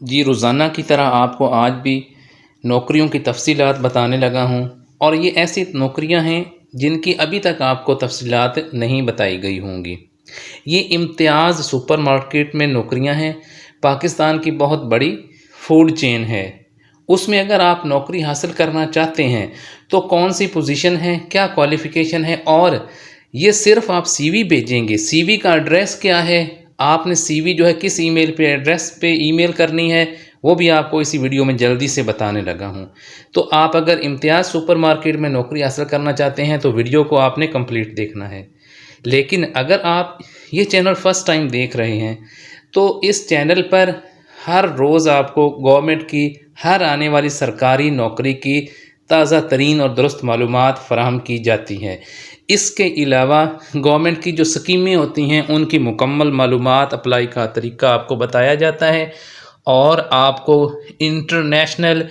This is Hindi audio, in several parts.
जी, रोज़ाना की तरह आपको आज भी नौकरियों की तफ़सीलात बताने लगा हूँ और ये ऐसी नौकरियाँ हैं जिनकी अभी तक आपको तफ़सीलात नहीं बताई गई होंगी। ये इम्तियाज़ सुपरमार्केट में नौकरियाँ हैं। पाकिस्तान की बहुत बड़ी फूड चेन है। उसमें अगर आप नौकरी हासिल करना चाहते हैं तो कौन-सी पोज़ीशन है, क्या क्वालिफ़िकेशन है और ये सिर्फ़ आप सीवी भेजेंगे, सीवी का एड्रेस क्या है, आपने सीवी जो है किस ईमेल पे एड्रेस पे ईमेल करनी है, वो भी आपको इसी वीडियो में जल्दी से बताने लगा हूँ। तो आप अगर इम्तियाज़ सुपरमार्केट में नौकरी हासिल करना चाहते हैं तो वीडियो को आपने कंप्लीट देखना है। लेकिन अगर आप ये चैनल फर्स्ट टाइम देख रहे हैं तो इस चैनल पर हर रोज़ आपको गवर्नमेंट की हर आने वाली सरकारी नौकरी की ताज़ा तरीन और दुरुस्त मालूमात फ़राहम की जाती हैं। इसके अलावा गवर्नमेंट की जो स्कीमें होती हैं उनकी मुकम्मल मालूमात, अप्लाई का तरीका आपको बताया जाता है और आपको international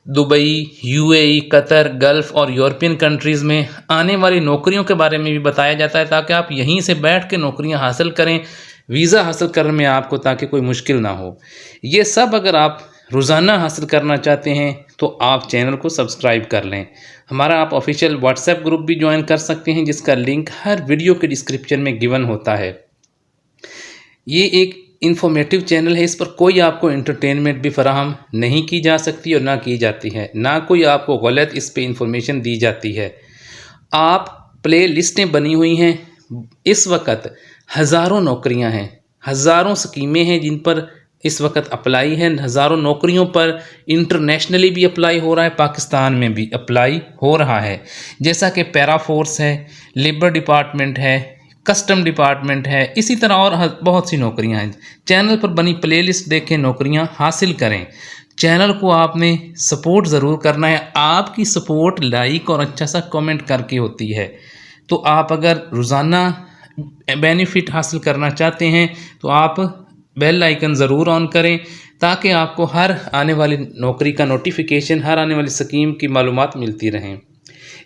Dubai, UAE, Qatar, gulf और यूरोपियन कंट्रीज़ में आने वाली नौकरियों के बारे में भी बताया जाता है ताकि आप यहीं से बैठ के नौकरियां हासिल करें, वीज़ा हासिल करने में आपको ताकि कोई मुश्किल ना हो। ये सब अगर आप रोज़ाना हासिल करना चाहते हैं तो आप चैनल को सब्सक्राइब कर लें। हमारा आप ऑफिशियल व्हाट्सएप ग्रुप भी ज्वाइन कर सकते हैं जिसका लिंक हर वीडियो के डिस्क्रिप्शन में गिवन होता है। ये एक इन्फॉर्मेटिव चैनल है, इस पर कोई आपको एंटरटेनमेंट भी फराहम नहीं की जा सकती और ना की जाती है, ना कोई आपको गलत इस पे इंफॉर्मेशन दी जाती है। आप प्ले लिस्टें बनी हुई हैं, इस वक्त हज़ारों नौकरियां हैं, हज़ारों स्कीमें हैं जिन पर इस वक्त अप्लाई है, हज़ारों नौकरियों पर इंटरनेशनली भी अप्लाई हो रहा है, पाकिस्तान में भी अप्लाई हो रहा है। जैसा कि पैरा फोर्स है, लेबर डिपार्टमेंट है, कस्टम डिपार्टमेंट है, इसी तरह और बहुत सी नौकरियां हैं। चैनल पर बनी प्लेलिस्ट देखें, नौकरियां हासिल करें। चैनल को आपने सपोर्ट ज़रूर करना है। आपकी सपोर्ट लाइक और अच्छा सा कमेंट करके होती है। तो आप अगर रोज़ाना बेनिफिट हासिल करना चाहते हैं तो आप बेल आइकन ज़रूर ऑन करें ताकि आपको हर आने वाली नौकरी का नोटिफिकेशन, हर आने वाली स्कीम की मालूमात मिलती रहें।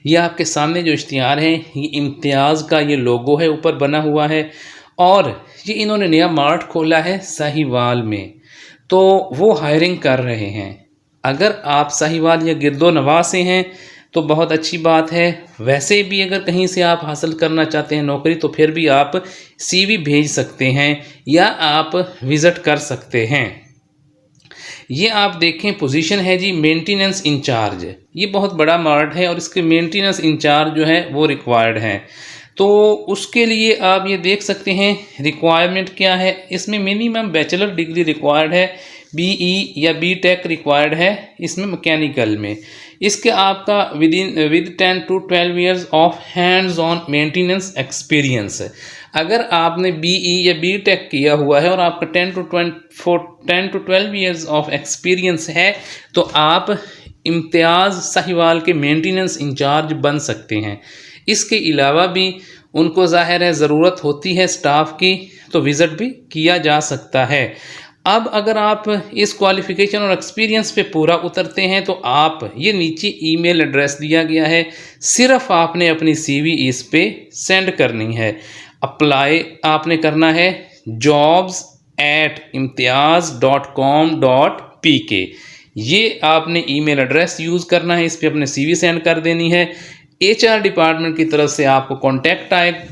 ये आपके सामने जो इश्तिहार है, ये इम्तियाज़ का ये लोगो है ऊपर बना हुआ है और ये इन्होंने नया मार्ट खोला है साहिवाल में, तो वो हायरिंग कर रहे हैं। अगर आप साहिवाल या गिरदोनवाह से हैं तो बहुत अच्छी बात है। वैसे भी अगर कहीं से आप हासिल करना चाहते हैं नौकरी तो फिर भी आप सीवी भेज सकते हैं या आप विज़िट कर सकते हैं। ये आप देखें पोजीशन है जी मेंटेनेंस इंचार्ज। ये बहुत बड़ा मार्ट है और इसके मेंटेनेंस इंचार्ज जो है वो रिक्वायर्ड है। तो उसके लिए आप ये देख सकते हैं रिक्वायरमेंट क्या है। इसमें मिनिमम बैचलर डिग्री रिक्वायर्ड है, बीई या बीटेक रिक्वायर्ड है इसमें मैकेनिकल में। इसके आपका with 10 to 12 years of hands on maintenance experience. अगर आपने बीई या बीटेक किया हुआ है और आपका 10 to 12 ईयर्स ऑफ एक्सपीरियंस है तो आप इम्तियाज़ साहिवाल के मेंटेनेंस इंचार्ज बन सकते हैं। इसके अलावा भी उनको ज़ाहिर है ज़रूरत होती है स्टाफ की, तो विज़िट भी किया जा सकता है। अब अगर आप इस क्वालिफ़िकेशन और एक्सपीरियंस पे पूरा उतरते हैं तो आप ये नीचे ईमेल एड्रेस दिया गया है, सिर्फ आपने अपनी सीवी इस पे सेंड करनी है। अप्लाई आपने करना है jobs@imtiaz.com.pk। ये आपने ईमेल एड्रेस यूज़ करना है, इस पे अपने सीवी सेंड कर देनी है। एचआर डिपार्टमेंट की तरफ से आपको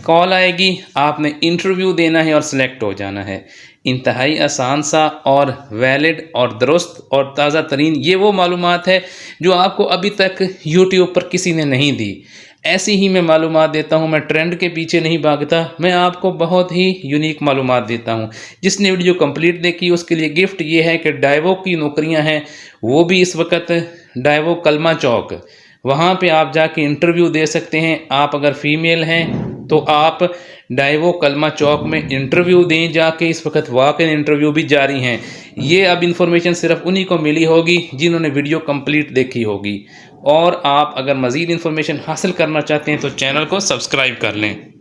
कॉल आएगी, आपने इंटरव्यू देना है और सिलेक्ट हो जाना है। इंतहाई आसान सा और वैलिड और दुरुस्त और ताज़ा तरीन ये वो मालूमात है जो आपको अभी तक यूट्यूब पर किसी ने नहीं दी। ऐसी ही मैं मालूमात देता हूँ, मैं ट्रेंड के पीछे नहीं भागता, मैं आपको बहुत ही यूनिक मालूमात देता हूँ। जिसने वीडियो कंप्लीट देखी उसके लिए गिफ्ट ये है कि डाइवो की नौकरियाँ हैं, वो भी इस वक्त डाइवो कलमा चौक, वहाँ पे आप जाके इंटरव्यू दे सकते हैं। आप अगर फीमेल हैं तो आप डाइवो कलमा चौक में इंटरव्यू दें जाके। इस वक्त वॉक-इन इंटरव्यू भी जारी हैं। ये अब इन्फॉर्मेशन सिर्फ उन्हीं को मिली होगी जिन्होंने वीडियो कंप्लीट देखी होगी। और आप अगर मज़ीद इन्फॉर्मेशन हासिल करना चाहते हैं तो चैनल को सब्सक्राइब कर लें।